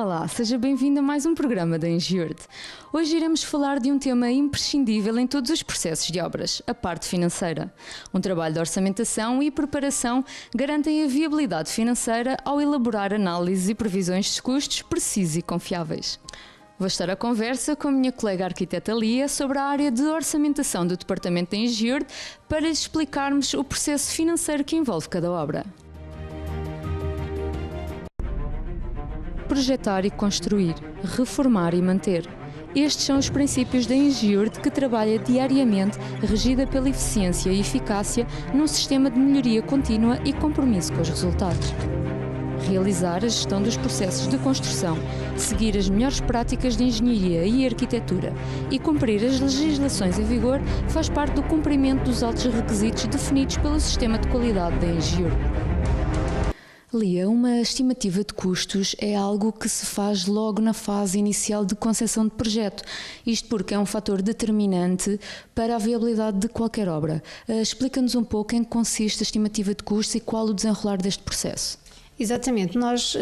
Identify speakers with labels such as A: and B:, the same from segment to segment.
A: Olá, seja bem-vindo a mais um programa da Engiord. Hoje iremos falar de um tema imprescindível em todos os processos de obras, a parte financeira. Um trabalho de orçamentação e preparação garantem a viabilidade financeira ao elaborar análises e previsões de custos precisos e confiáveis. Vou estar à conversa com a minha colega arquiteta Lia sobre a área de orçamentação do Departamento da Engiord para lhes explicarmos o processo financeiro que envolve cada obra. Projetar e construir, reformar e manter. Estes são os princípios da Engiord, que trabalha diariamente regida pela eficiência e eficácia num sistema de melhoria contínua e compromisso com os resultados. Realizar a gestão dos processos de construção, seguir as melhores práticas de engenharia e arquitetura e cumprir as legislações em vigor faz parte do cumprimento dos altos requisitos definidos pelo sistema de qualidade da Engiord. Lia, uma estimativa de custos é algo que se faz logo na fase inicial de concepção de projeto, isto porque é um fator determinante para a viabilidade de qualquer obra. Explica-nos um pouco em que consiste a estimativa de custos e qual o desenrolar deste processo.
B: Exatamente, nós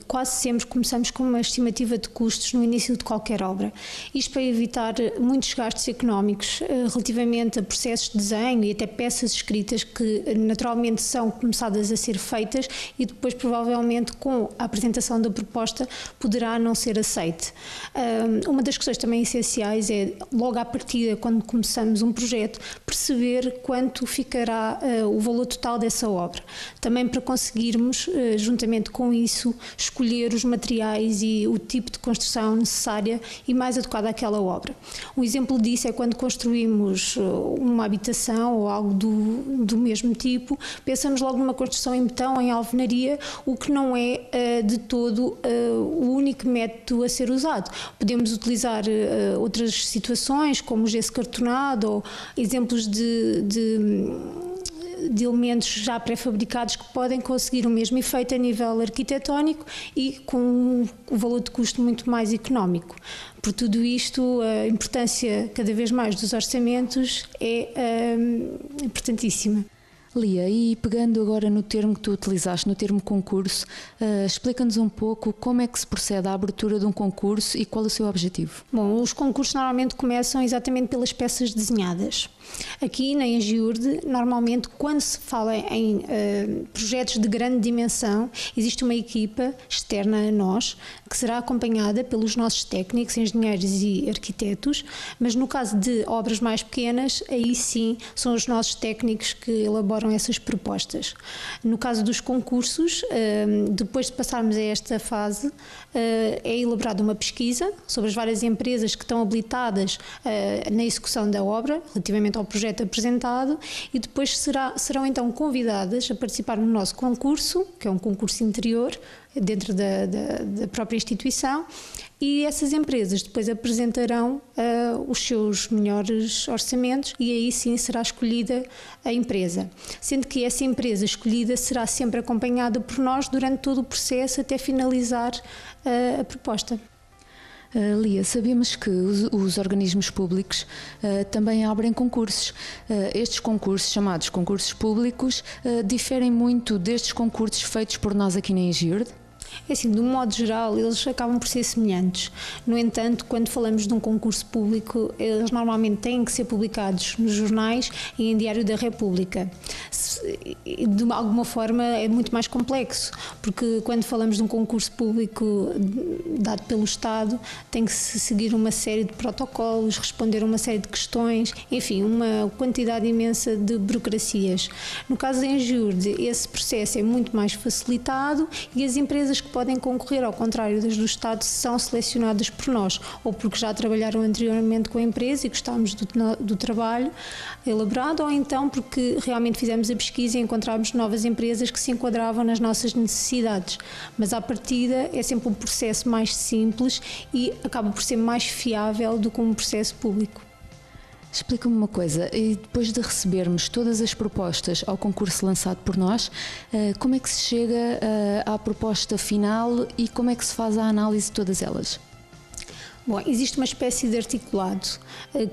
B: quase sempre começamos com uma estimativa de custos no início de qualquer obra. Isto para evitar muitos gastos económicos relativamente a processos de desenho e até peças escritas que naturalmente são começadas a ser feitas e depois provavelmente com a apresentação da proposta poderá não ser aceite. Uma das questões também essenciais é logo à partida, quando começamos um projeto, perceber quanto ficará o valor total dessa obra. Também para conseguirmos juntamente com isso, escolher os materiais e o tipo de construção necessária e mais adequada àquela obra. Um exemplo disso é quando construímos uma habitação ou algo do mesmo tipo, pensamos logo numa construção em betão, em alvenaria, o que não é de todo o único método a ser usado. Podemos utilizar outras situações, como o gesso cartonado ou exemplos de elementos já pré-fabricados que podem conseguir o mesmo efeito a nível arquitetónico e com um valor de custo muito mais económico. Por tudo isto, a importância cada vez mais dos orçamentos é importantíssima.
A: Lia, e pegando agora no termo que tu utilizaste, no termo concurso, explica-nos um pouco como é que se procede à abertura de um concurso e qual é o seu objetivo.
B: Bom, os concursos normalmente começam exatamente pelas peças desenhadas. Aqui na Engiord, normalmente quando se fala em projetos de grande dimensão, existe uma equipa externa a nós, que será acompanhada pelos nossos técnicos, engenheiros e arquitetos, mas no caso de obras mais pequenas, aí sim são os nossos técnicos que elaboram essas propostas. No caso dos concursos, depois de passarmos a esta fase, é elaborada uma pesquisa sobre as várias empresas que estão habilitadas na execução da obra, relativamente ao projeto apresentado, e depois serão então convidadas a participar no nosso concurso, que é um concurso interior, dentro da própria instituição, e essas empresas depois apresentarão os seus melhores orçamentos e aí sim será escolhida a empresa. Sendo que essa empresa escolhida será sempre acompanhada por nós durante todo o processo até finalizar a proposta.
A: Lia, sabemos que os organismos públicos também abrem concursos. Estes concursos, chamados concursos públicos, diferem muito destes concursos feitos por nós aqui na Engiord?
B: É assim, de um modo geral, eles acabam por ser semelhantes. No entanto, quando falamos de um concurso público, eles normalmente têm que ser publicados nos jornais e em Diário da República. De alguma forma é muito mais complexo, porque quando falamos de um concurso público dado pelo Estado, tem que se seguir uma série de protocolos, responder a uma série de questões, enfim, uma quantidade imensa de burocracias. No caso da Engiord, esse processo é muito mais facilitado e as empresas que podem concorrer, ao contrário das do Estado, são selecionadas por nós, ou porque já trabalharam anteriormente com a empresa e gostámos do trabalho elaborado, ou então porque realmente fizemos a pesquisa e encontramos novas empresas que se enquadravam nas nossas necessidades. Mas à partida é sempre um processo mais simples e acaba por ser mais fiável do que um processo público.
A: Explica-me uma coisa, e depois de recebermos todas as propostas ao concurso lançado por nós, como é que se chega à proposta final e como é que se faz a análise de todas elas?
B: Bom, existe uma espécie de articulado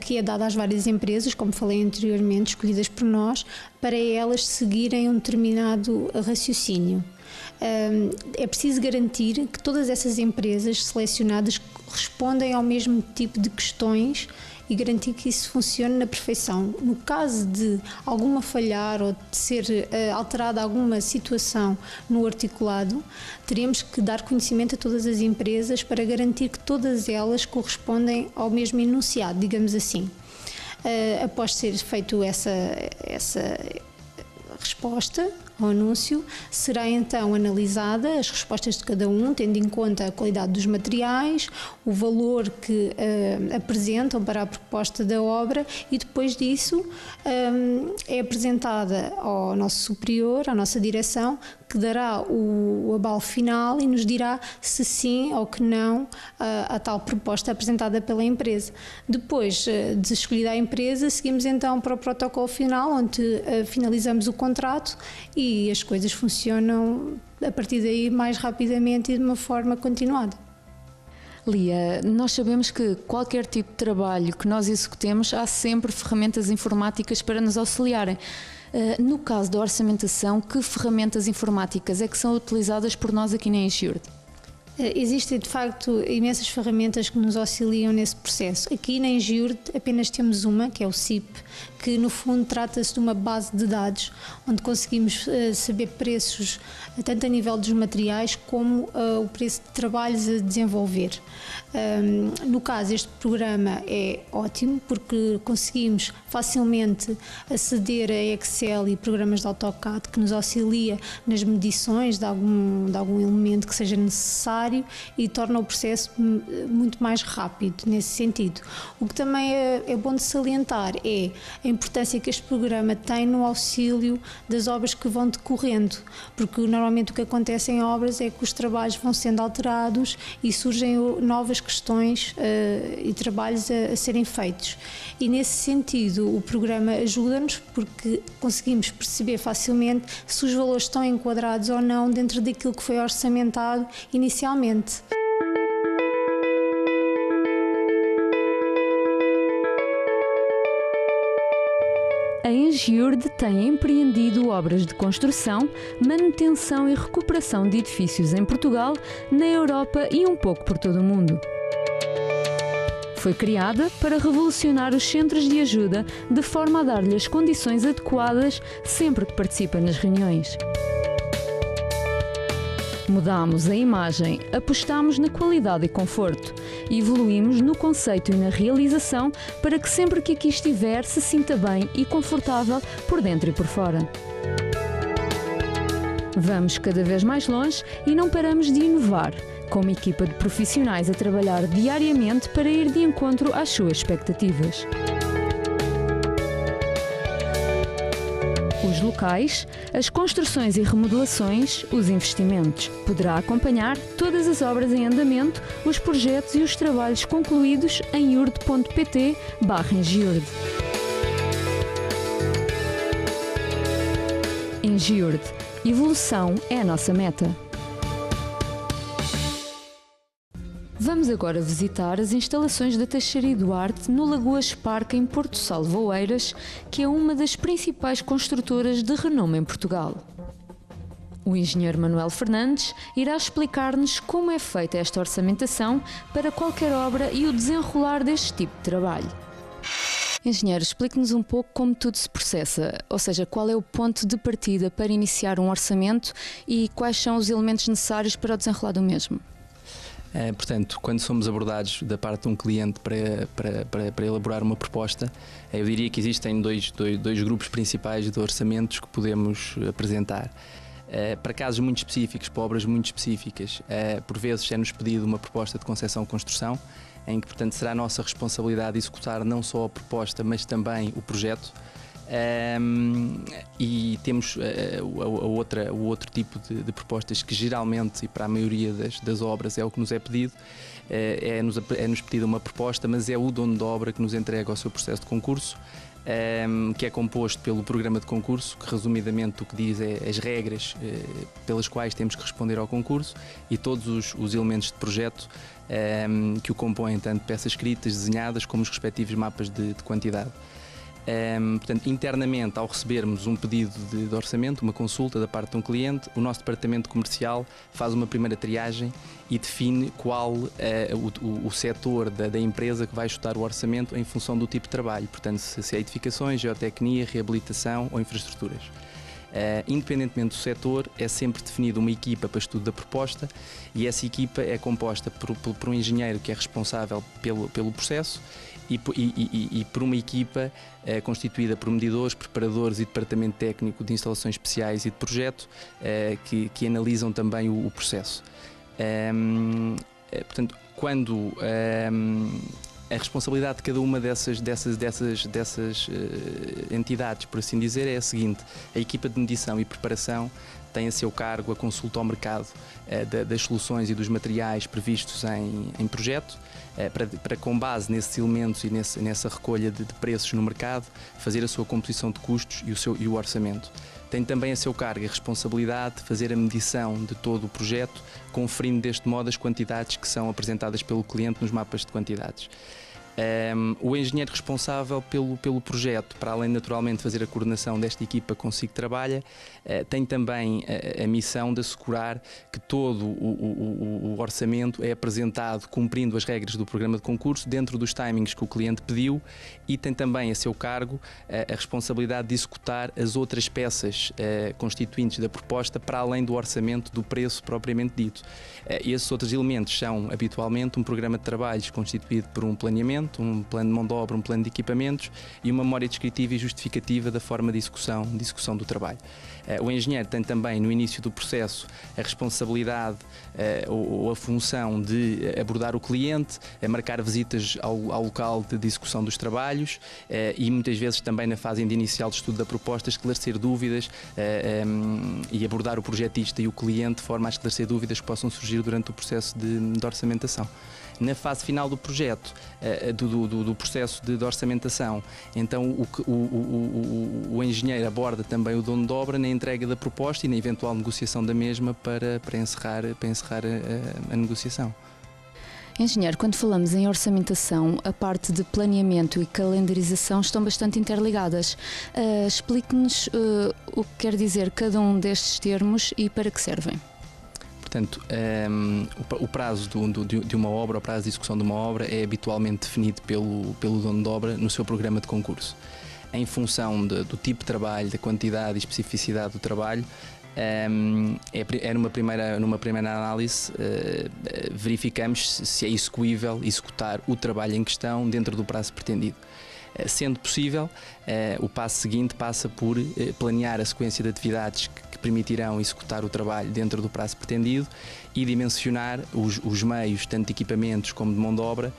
B: que é dado às várias empresas, como falei anteriormente, escolhidas por nós, para elas seguirem um determinado raciocínio. é preciso garantir que todas essas empresas selecionadas respondem ao mesmo tipo de questões e garantir que isso funcione na perfeição. No caso de alguma falhar ou de ser alterada alguma situação no articulado, teríamos que dar conhecimento a todas as empresas para garantir que todas elas correspondem ao mesmo enunciado, digamos assim. Após ser feito essa resposta ao anúncio, será então analisada as respostas de cada um, tendo em conta a qualidade dos materiais, o valor que apresentam para a proposta da obra, e depois disso é apresentada ao nosso superior, à nossa direção, que dará o abalo final e nos dirá se sim ou que não a tal proposta apresentada pela empresa. Depois de escolhida a empresa, seguimos então para o protocolo final, onde finalizamos o contrato e as coisas funcionam a partir daí mais rapidamente e de uma forma continuada.
A: Lia, nós sabemos que qualquer tipo de trabalho que nós executemos, há sempre ferramentas informáticas para nos auxiliarem. No caso da orçamentação, que ferramentas informáticas é que são utilizadas por nós aqui na Engiurd?
B: Existem, de facto, imensas ferramentas que nos auxiliam nesse processo. Aqui na Engiurd apenas temos uma, que é o CIP, que no fundo trata-se de uma base de dados, onde conseguimos saber preços, tanto a nível dos materiais como o preço de trabalhos a desenvolver. No caso, este programa é ótimo porque conseguimos facilmente aceder a Excel e programas de AutoCAD que nos auxilia nas medições de algum elemento que seja necessário e torna o processo muito mais rápido nesse sentido. O que também é bom de salientar é a importância que este programa tem no auxílio das obras que vão decorrendo, porque normalmente o que acontece em obras é que os trabalhos vão sendo alterados e surgem novas questões e trabalhos a serem feitos. E nesse sentido o programa ajuda-nos porque conseguimos perceber facilmente se os valores estão enquadrados ou não dentro daquilo que foi orçamentado inicialmente.
A: A Engiurd tem empreendido obras de construção, manutenção e recuperação de edifícios em Portugal, na Europa e um pouco por todo o mundo. Foi criada para revolucionar os centros de ajuda de forma a dar-lhe as condições adequadas sempre que participa nas reuniões. Mudámos a imagem, apostámos na qualidade e conforto, evoluímos no conceito e na realização para que sempre que aqui estiver se sinta bem e confortável por dentro e por fora. Vamos cada vez mais longe e não paramos de inovar, com uma equipa de profissionais a trabalhar diariamente para ir de encontro às suas expectativas. Os locais, as construções e remodelações, os investimentos. Poderá acompanhar todas as obras em andamento, os projetos e os trabalhos concluídos em iurd.pt/Engiurd. Engiurd. Evolução é a nossa meta. Vamos agora visitar as instalações da Teixeira Duarte no Lagoas Parque em Porto Salvo Oeiras, que é uma das principais construtoras de renome em Portugal. O engenheiro Manuel Fernandes irá explicar-nos como é feita esta orçamentação para qualquer obra e o desenrolar deste tipo de trabalho. Engenheiro, explique-nos um pouco como tudo se processa, ou seja, qual é o ponto de partida para iniciar um orçamento e quais são os elementos necessários para o desenrolar do mesmo.
C: Portanto, quando somos abordados da parte de um cliente para elaborar uma proposta, eu diria que existem dois grupos principais de orçamentos que podemos apresentar. Para casos muito específicos, para obras muito específicas, por vezes é-nos pedido uma proposta de concepção-construção, em que, portanto, será a nossa responsabilidade executar não só a proposta, mas também o projeto. E temos o outro tipo de propostas que geralmente, e para a maioria das obras, é o que nos é pedido. É-nos pedida uma proposta, mas é o dono da obra que nos entrega o seu processo de concurso, que é composto pelo programa de concurso, que resumidamente o que diz é as regras pelas quais temos que responder ao concurso e todos os elementos de projeto que o compõem, tanto peças escritas, desenhadas, como os respectivos mapas de quantidade. Portanto, internamente, ao recebermos um pedido de orçamento, uma consulta da parte de um cliente, o nosso departamento comercial faz uma primeira triagem e define qual o setor da empresa que vai ajustar o orçamento em função do tipo de trabalho. Portanto, se é edificações, geotecnia, reabilitação ou infraestruturas. Independentemente do setor, é sempre definida uma equipa para estudo da proposta e essa equipa é composta por um engenheiro que é responsável pelo processo e por uma equipa constituída por medidores, preparadores e departamento técnico de instalações especiais e de projeto que analisam também o processo. Portanto, quando a responsabilidade de cada uma dessas entidades, por assim dizer, é a seguinte: a equipa de medição e preparação tem a seu cargo a consulta ao mercado das soluções e dos materiais previstos em projeto, para com base nesses elementos e nessa recolha de preços no mercado, fazer a sua composição de custos e o orçamento. Tem também a seu cargo a responsabilidade de fazer a medição de todo o projeto, conferindo deste modo as quantidades que são apresentadas pelo cliente nos mapas de quantidades. O engenheiro responsável pelo projeto, para além naturalmente de fazer a coordenação desta equipa consigo trabalha, tem também a missão de assegurar que todo o orçamento é apresentado cumprindo as regras do programa de concurso, dentro dos timings que o cliente pediu, e tem também a seu cargo a responsabilidade de executar as outras peças constituintes da proposta, para além do orçamento do preço propriamente dito. Esses outros elementos são habitualmente um programa de trabalhos constituído por um planeamento, um plano de mão de obra, um plano de equipamentos e uma memória descritiva e justificativa da forma de execução do trabalho. O engenheiro tem também, no início do processo, a responsabilidade ou a função de abordar o cliente, marcar visitas ao local de execução dos trabalhos e muitas vezes também na fase inicial de estudo da proposta esclarecer dúvidas e abordar o projetista e o cliente de forma a esclarecer dúvidas que possam surgir durante o processo de orçamentação. Na fase final do projeto, do processo de orçamentação, então o engenheiro aborda também o dono de obra na entrega da proposta e na eventual negociação da mesma para encerrar a negociação.
A: Engenheiro, quando falamos em orçamentação, a parte de planeamento e calendarização estão bastante interligadas. Explique-nos o que quer dizer cada um destes termos e para que servem.
C: Portanto, o prazo de uma obra, o prazo de execução de uma obra é habitualmente definido pelo dono de obra no seu programa de concurso. Em função do tipo de trabalho, da quantidade e especificidade do trabalho, numa primeira análise verificamos se é execuível executar o trabalho em questão dentro do prazo pretendido. Sendo possível, o passo seguinte passa por planear a sequência de atividades que permitirão executar o trabalho dentro do prazo pretendido e dimensionar os meios, tanto de equipamentos como de mão de obra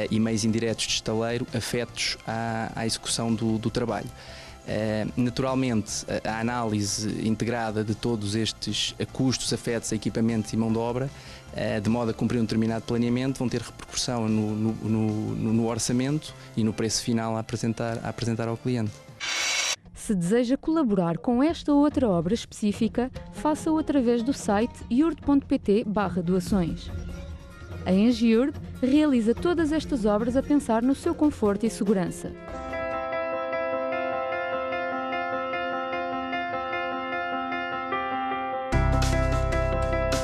C: e meios indiretos de estaleiro afetos à execução do trabalho. Naturalmente, a análise integrada de todos estes custos afetos a equipamentos e mão de obra, de modo a cumprir um determinado planeamento, vão ter repercussão no orçamento e no preço final a apresentar ao cliente.
A: Se deseja colaborar com esta ou outra obra específica, faça-o através do site iurd.pt/doações. A Engiurd realiza todas estas obras a pensar no seu conforto e segurança.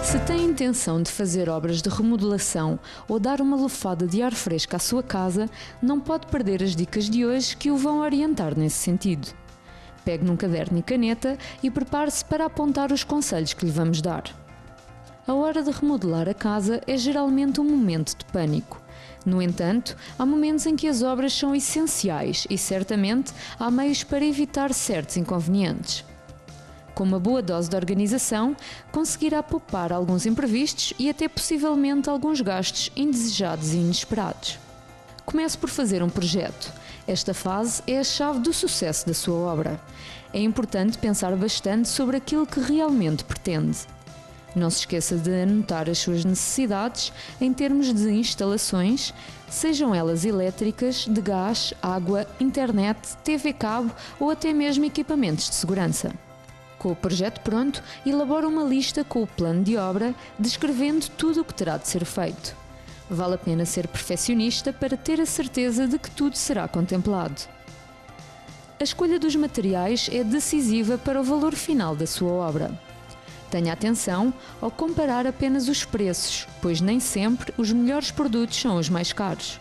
A: Se tem intenção de fazer obras de remodelação ou dar uma lufada de ar fresco à sua casa, não pode perder as dicas de hoje que o vão orientar nesse sentido. Pegue num caderno e caneta e prepare-se para apontar os conselhos que lhe vamos dar. A hora de remodelar a casa é geralmente um momento de pânico. No entanto, há momentos em que as obras são essenciais e, certamente, há meios para evitar certos inconvenientes. Com uma boa dose de organização, conseguirá poupar alguns imprevistos e até possivelmente alguns gastos indesejados e inesperados. Comece por fazer um projeto. Esta fase é a chave do sucesso da sua obra. É importante pensar bastante sobre aquilo que realmente pretende. Não se esqueça de anotar as suas necessidades em termos de instalações, sejam elas elétricas, de gás, água, internet, TV cabo ou até mesmo equipamentos de segurança. Com o projeto pronto, elabora uma lista com o plano de obra, descrevendo tudo o que terá de ser feito. Vale a pena ser perfeccionista para ter a certeza de que tudo será contemplado. A escolha dos materiais é decisiva para o valor final da sua obra. Tenha atenção ao comparar apenas os preços, pois nem sempre os melhores produtos são os mais caros.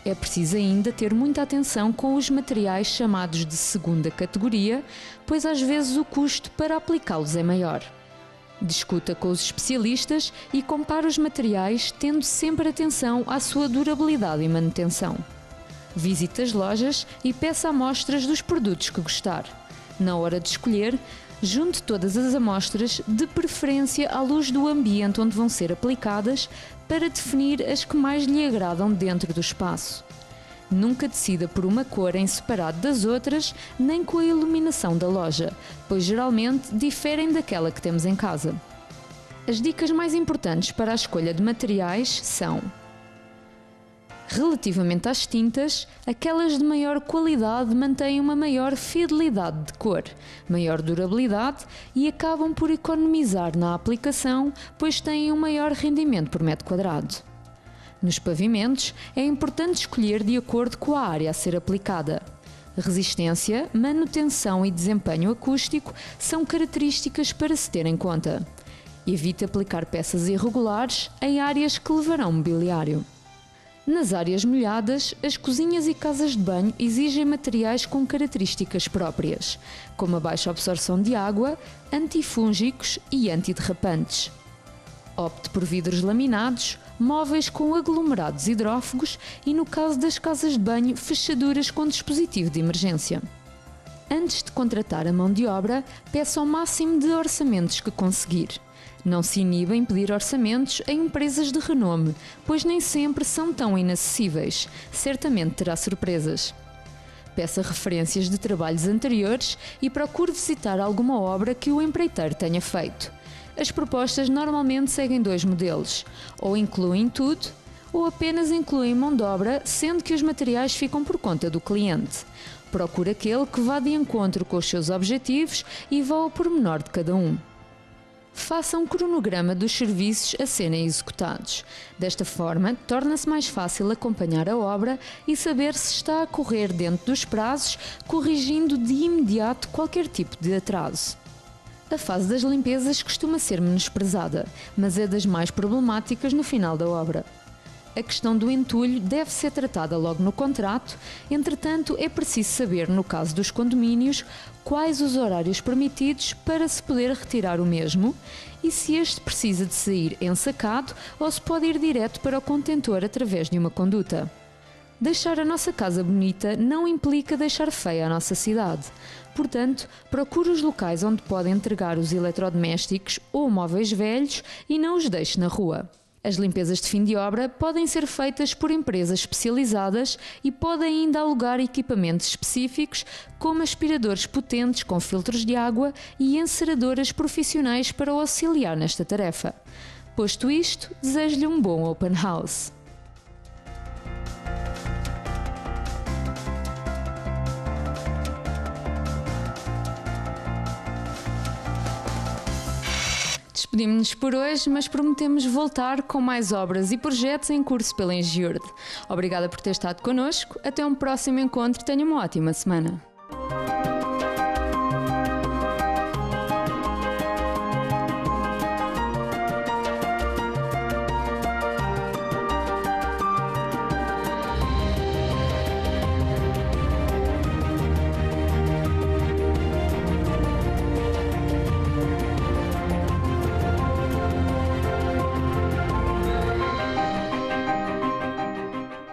A: É preciso ainda ter muita atenção com os materiais chamados de segunda categoria, pois às vezes o custo para aplicá-los é maior. Discuta com os especialistas e compare os materiais, tendo sempre atenção à sua durabilidade e manutenção. Visite as lojas e peça amostras dos produtos que gostar. Na hora de escolher, junte todas as amostras, de preferência à luz do ambiente onde vão ser aplicadas, para definir as que mais lhe agradam dentro do espaço. Nunca decida por uma cor em separado das outras, nem com a iluminação da loja, pois geralmente diferem daquela que temos em casa. As dicas mais importantes para a escolha de materiais são: relativamente às tintas, aquelas de maior qualidade mantêm uma maior fidelidade de cor, maior durabilidade e acabam por economizar na aplicação, pois têm um maior rendimento por metro quadrado. Nos pavimentos, é importante escolher de acordo com a área a ser aplicada. Resistência, manutenção e desempenho acústico são características para se ter em conta. Evite aplicar peças irregulares em áreas que levarão mobiliário. Nas áreas molhadas, as cozinhas e casas de banho exigem materiais com características próprias, como a baixa absorção de água, antifúngicos e antiderrapantes. Opte por vidros laminados, móveis com aglomerados hidrófugos e, no caso das casas de banho, fechaduras com dispositivo de emergência. Antes de contratar a mão de obra, peça o máximo de orçamentos que conseguir. Não se iniba em pedir orçamentos a empresas de renome, pois nem sempre são tão inacessíveis. Certamente terá surpresas. Peça referências de trabalhos anteriores e procure visitar alguma obra que o empreiteiro tenha feito. As propostas normalmente seguem dois modelos: ou incluem tudo, ou apenas incluem mão de obra, sendo que os materiais ficam por conta do cliente. Procure aquele que vá de encontro com os seus objetivos e vá ao pormenor de cada um. Faça um cronograma dos serviços a serem executados. Desta forma, torna-se mais fácil acompanhar a obra e saber se está a correr dentro dos prazos, corrigindo de imediato qualquer tipo de atraso. A fase das limpezas costuma ser menosprezada, mas é das mais problemáticas no final da obra. A questão do entulho deve ser tratada logo no contrato, entretanto é preciso saber, no caso dos condomínios, quais os horários permitidos para se poder retirar o mesmo e se este precisa de sair ensacado ou se pode ir direto para o contentor através de uma conduta. Deixar a nossa casa bonita não implica deixar feia a nossa cidade. Portanto, procure os locais onde pode entregar os eletrodomésticos ou móveis velhos e não os deixe na rua. As limpezas de fim de obra podem ser feitas por empresas especializadas e podem ainda alugar equipamentos específicos, como aspiradores potentes com filtros de água e enceradoras profissionais para o auxiliar nesta tarefa. Posto isto, desejo-lhe um bom open house. Despedimos-nos por hoje, mas prometemos voltar com mais obras e projetos em curso pela Engiurde. Obrigada por ter estado connosco. Até um próximo encontro. Tenha uma ótima semana.